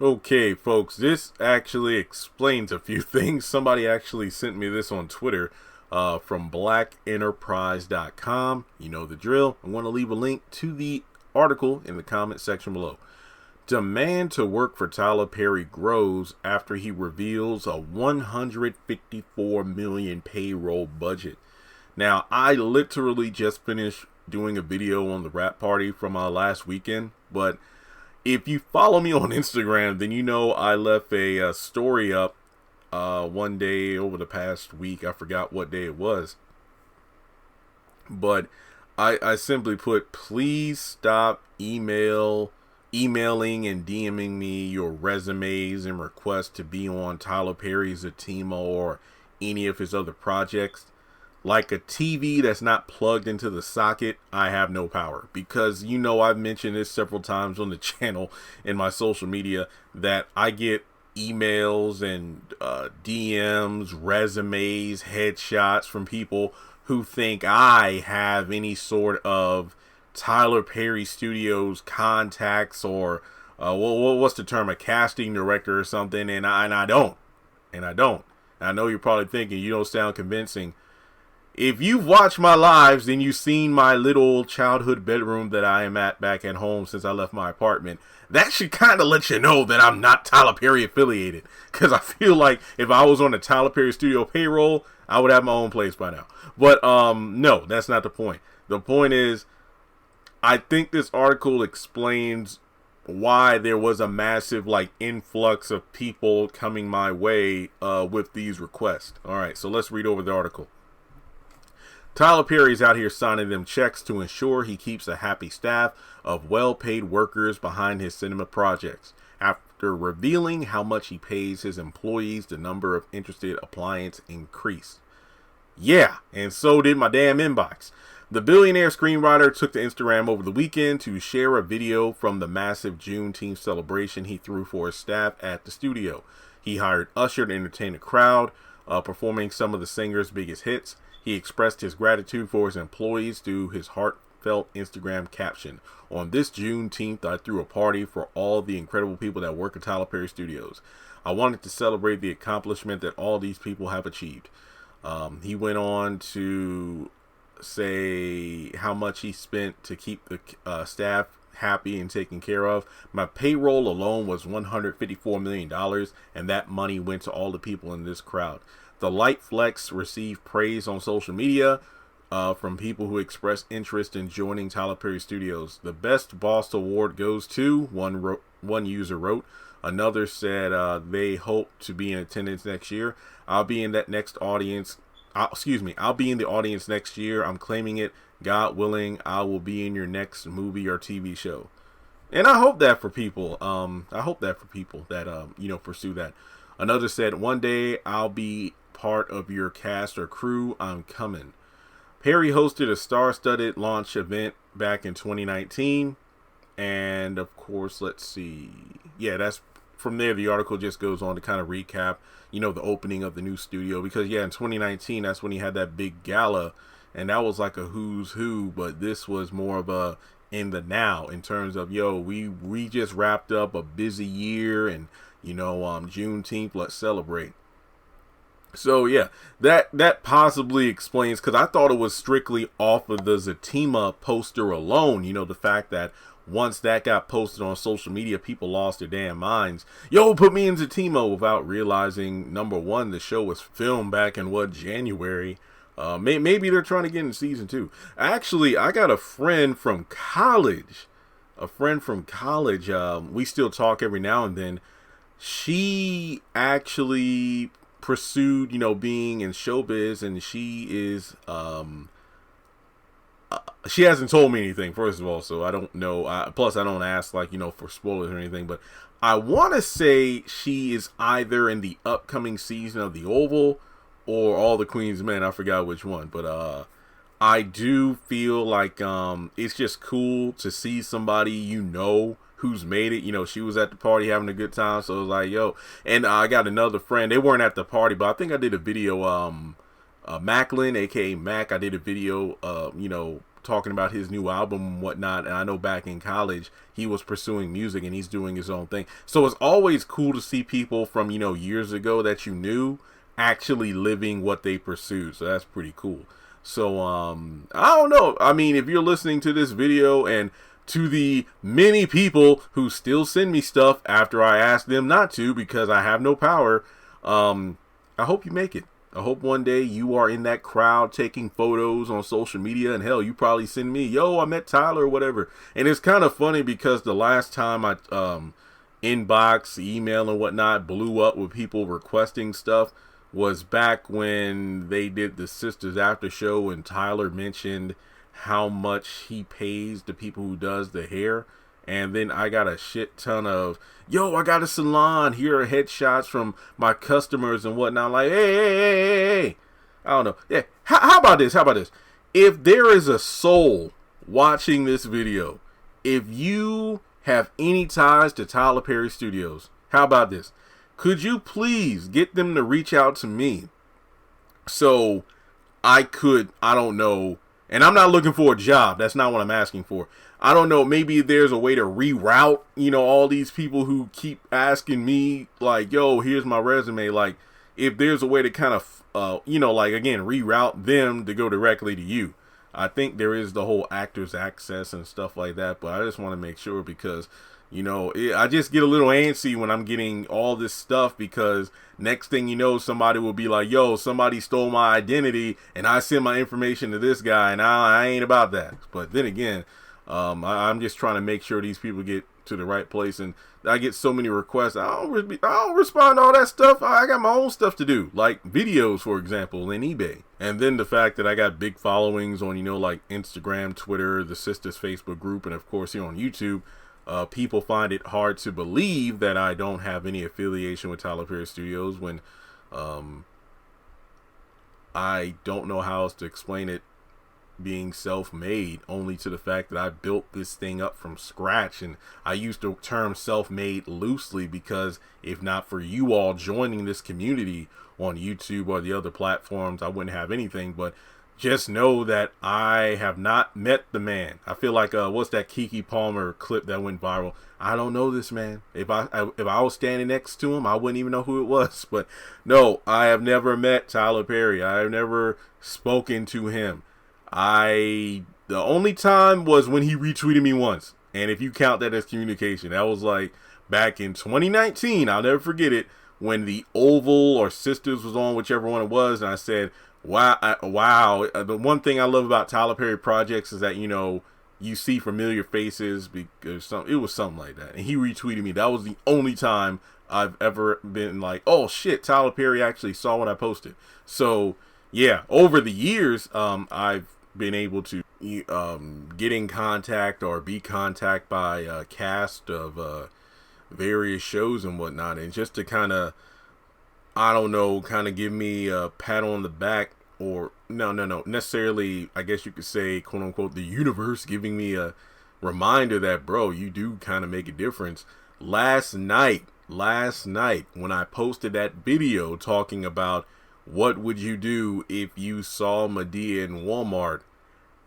Okay, folks, this actually explains a few things. Somebody actually sent me this on Twitter from blackenterprise.com. You know the drill. I want to leave a link to the article in the comment section below. Demand to work for Tyler Perry grows after he reveals a $154 million payroll budget. Now, I literally just finished doing a video on the rap party from last weekend, but if you follow me on Instagram, then you know I left a story up one day over the past week. I forgot what day it was. But I simply put, please stop emailing and DMing me your resumes and requests to be on Tyler Perry's Zatima or any of his other projects. Like a TV that's not plugged into the socket, I have no power. Because, you know, I've mentioned this several times on the channel in my social media that I get emails and DMs, resumes, headshots from people who think I have any sort of Tyler Perry Studios contacts or what's the term, a casting director or something, and I don't. And I know you're probably thinking you don't sound convincing. If you've watched my lives, then you've seen my little childhood bedroom that I am at back at home since I left my apartment. That should kind of let you know that I'm not Tyler Perry affiliated. Because I feel like if I was on the Tyler Perry Studio payroll, I would have my own place by now. But no, that's not the point. The point is, I think this article explains why there was a massive influx of people coming my way with these requests. All right, so let's read over the article. Tyler Perry's out here signing them checks to ensure he keeps a happy staff of well-paid workers behind his cinema projects. After revealing how much he pays his employees, the number of interested applicants increased. Yeah, and so did my damn inbox. The billionaire screenwriter took to Instagram over the weekend to share a video from the massive Juneteenth celebration he threw for his staff at the studio. He hired Usher to entertain the crowd, performing some of the singer's biggest hits. He expressed his gratitude for his employees through his heartfelt Instagram caption. On this Juneteenth, I threw a party for all the incredible people that work at Tyler Perry Studios. I wanted to celebrate the accomplishment that all these people have achieved. He went on to say how much he spent to keep the staff happy and taken care of. My payroll alone was $154 million, and that money went to all the people in this crowd. The light flex received praise on social media from people who expressed interest in joining Tyler Perry Studios. The Best Boss Award goes to, one user wrote. Another said they hope to be in attendance next year. I'll be in the audience next year. I'm claiming it. God willing, I will be in your next movie or TV show. And I hope that for people. That pursue that. Another said, one day I'll be part of your cast or crew. I'm coming. Perry hosted a star-studded launch event back in 2019. And of course, let's see. Yeah, that's from there. The article just goes on to kind of recap, the opening of the new studio. Because, in 2019, that's when he had that big gala. And that was like a who's who. But this was more of a in the now in terms of, we just wrapped up a busy year. And, Juneteenth, let's celebrate. So, yeah, that possibly explains, because I thought it was strictly off of the Zatima poster alone. The fact that once that got posted on social media, people lost their damn minds. Put me in Zatima, without realizing, number one, the show was filmed back in January Maybe they're trying to get in season 2. Actually, I got a friend from college. We still talk every now and then. She actually pursued, being in showbiz, and she is, she hasn't told me anything, first of all, so I don't know. Plus, I don't ask, for spoilers or anything, but I want to say she is either in the upcoming season of The Oval or All the Queen's Men. I forgot which one, but I do feel like it's just cool to see somebody who's made it. She was at the party having a good time, so it was like, yo. And I got another friend. They weren't at the party, but I think I did a video. Macklin, aka Mac, I did a video, talking about his new album and whatnot. And I know back in college he was pursuing music and he's doing his own thing. So it's always cool to see people from years ago that you knew actually living what they pursued. So that's pretty cool. So I don't know. I mean, if you're listening to this video, and to the many people who still send me stuff after I ask them not to because I have no power, I hope you make it. I hope one day you are in that crowd taking photos on social media, and hell, you probably send me, yo, I met Tyler or whatever. And it's kind of funny because the last time I inbox, email and whatnot blew up with people requesting stuff was back when they did the Sisters After Show, and Tyler mentioned how much he pays the people who does the hair. And then I got a shit ton of, yo, I got a salon. Here are headshots from my customers and whatnot. Like, hey. I don't know. Yeah. How about this? If there is a soul watching this video, if you have any ties to Tyler Perry Studios, how about this? Could you please get them to reach out to me so I don't know, and I'm not looking for a job. That's not what I'm asking for. I don't know, maybe there's a way to reroute, all these people who keep asking me, like, yo, here's my resume. Like, if there's a way to kind of, again, reroute them to go directly to you. I think there is the whole actors access and stuff like that, but I just want to make sure because, I just get a little antsy when I'm getting all this stuff, because next thing you know, somebody will be like, yo, somebody stole my identity and I send my information to this guy, and I ain't about that. But then again, I'm just trying to make sure these people get to the right place, and I get so many requests. I don't respond to all that stuff. I got my own stuff to do, like videos, for example, in eBay. And then the fact that I got big followings on, like Instagram, Twitter, the Sisters Facebook group, and of course here on YouTube. People find it hard to believe that I don't have any affiliation with Tyler Perry Studios when I don't know how else to explain it, being self-made, only to the fact that I built this thing up from scratch. And I use the term self-made loosely because if not for you all joining this community on YouTube or the other platforms, I wouldn't have anything. But just know that I have not met the man. I feel like what's that Keke Palmer clip that went viral? I don't know this man. If I was standing next to him, I wouldn't even know who it was. But no, I have never met Tyler Perry. I have never spoken to him. The only time was when he retweeted me once, and if you count that as communication, that was like back in 2019. I'll never forget it, when the Oval or Sisters was on, whichever one it was, and I said, wow. The one thing I love about Tyler Perry projects is that, you see familiar faces, because it was something like that. And he retweeted me. That was the only time I've ever been like, oh shit, Tyler Perry actually saw what I posted. So yeah, over the years, I've been able to get in contact or be contacted by a cast of various shows and whatnot. And just to kind of, I don't know, kind of give me a pat on the back, or no, necessarily, I guess you could say, quote unquote, the universe giving me a reminder that, bro, you do kind of make a difference. Last night, when I posted that video talking about what would you do if you saw Madea in Walmart,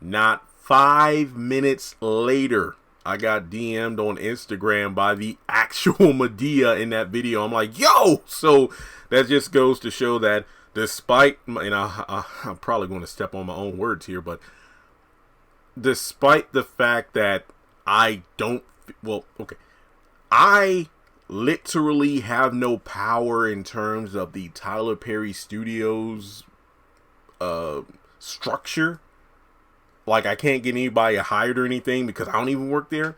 not 5 minutes later, I got DM'd on Instagram by the actual Madea in that video. I'm like, yo! So that just goes to show that despite, and I'm probably going to step on my own words here, but despite the fact that I literally have no power in terms of the Tyler Perry Studios structure. Like, I can't get anybody hired or anything because I don't even work there.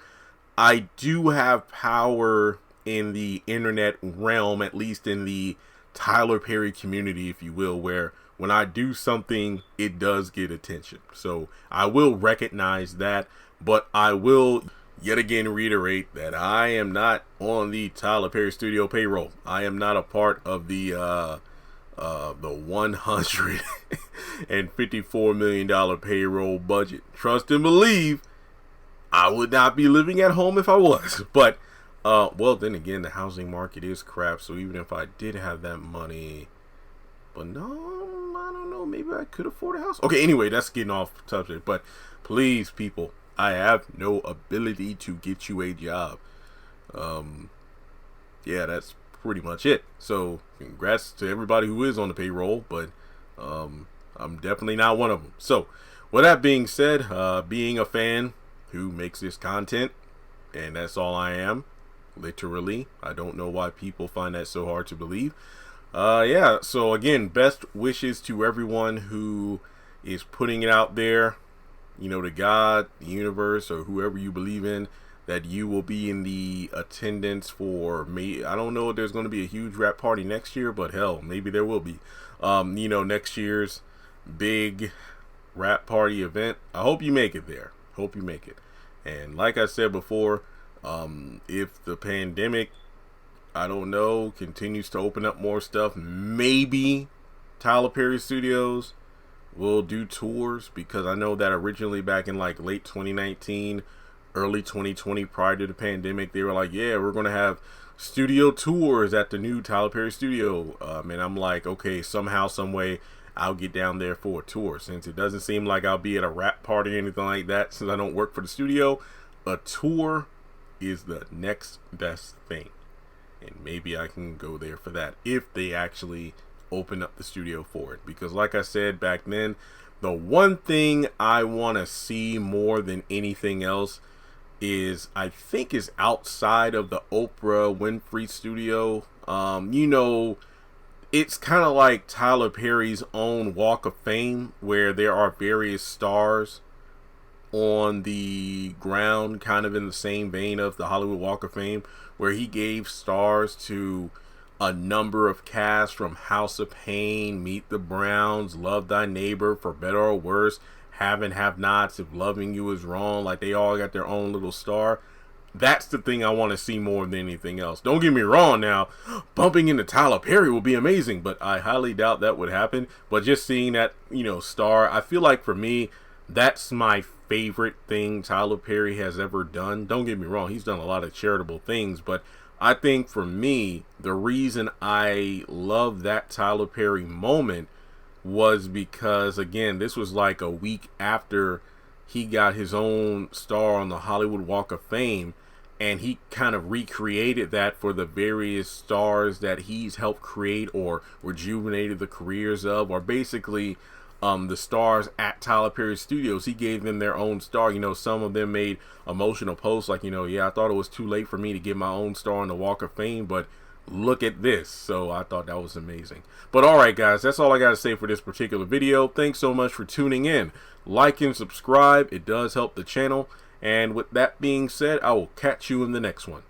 I do have power in the internet realm, at least in the Tyler Perry community, if you will, where when I do something, it does get attention. So I will recognize that, but I will yet again reiterate that I am not on the Tyler Perry Studio payroll. I am not a part of the $154 million payroll budget. Trust and believe, I would not be living at home if I was. But, well, then again, the housing market is crap. So even if I did have that money, but no, I don't know. Maybe I could afford a house. Okay, anyway, that's getting off subject. But please, people, I have no ability to get you a job. Yeah, that's pretty much it. So congrats to everybody who is on the payroll, but I'm definitely not one of them. So with that being said, being a fan who makes this content, and that's all I am, literally. I don't know why people find that so hard to believe. Yeah, so again, best wishes to everyone who is putting it out there, you know, to God, the universe, or whoever you believe in, that you will be in the attendance for me. I don't know if there's going to be a huge rap party next year, but hell, maybe there will be. You know, next year's big rap party event. I hope you make it there. Hope you make it. And like I said before, if the pandemic, I don't know, continues to open up more stuff, maybe Tyler Perry Studios will do tours, because I know that originally back in like late 2019, early 2020, prior to the pandemic, they were like, yeah, we're going to have studio tours at the new Tyler Perry Studio. And I'm like, okay, somehow, some way, I'll get down there for a tour. Since it doesn't seem like I'll be at a rap party or anything like that, since I don't work for the studio, a tour is the next best thing. And maybe I can go there for that if they actually open up the studio for it. Because like I said back then, the one thing I want to see more than anything else is, I think, is outside of the Oprah Winfrey studio. You know, it's kind of like Tyler Perry's own Walk of Fame, where there are various stars on the ground, kind of in the same vein of the Hollywood Walk of Fame, where he gave stars to a number of casts from House of Pain, Meet the Browns, Love Thy Neighbor, For Better or Worse, Have and Have Nots, If Loving You Is Wrong. Like, they all got their own little star. That's the thing I want to see more than anything else. Don't get me wrong now, bumping into Tyler Perry will be amazing, but I highly doubt that would happen. But just seeing that, you know, star, I feel like for me, that's my favorite thing Tyler Perry has ever done. Don't get me wrong, he's done a lot of charitable things, but I think for me, the reason I love that Tyler Perry moment was because, again, this was like a week after he got his own star on the Hollywood Walk of Fame, and he kind of recreated that for the various stars that he's helped create or rejuvenated the careers of, or basically the stars at Tyler Perry Studios. He gave them their own star. You know, some of them made emotional posts like, you know, yeah, I thought it was too late for me to get my own star on the Walk of Fame, but look at this. So I thought that was amazing. But all right, guys, that's all I got to say for this particular video. Thanks so much for tuning in. Like and subscribe. It does help the channel. And with that being said, I will catch you in the next one.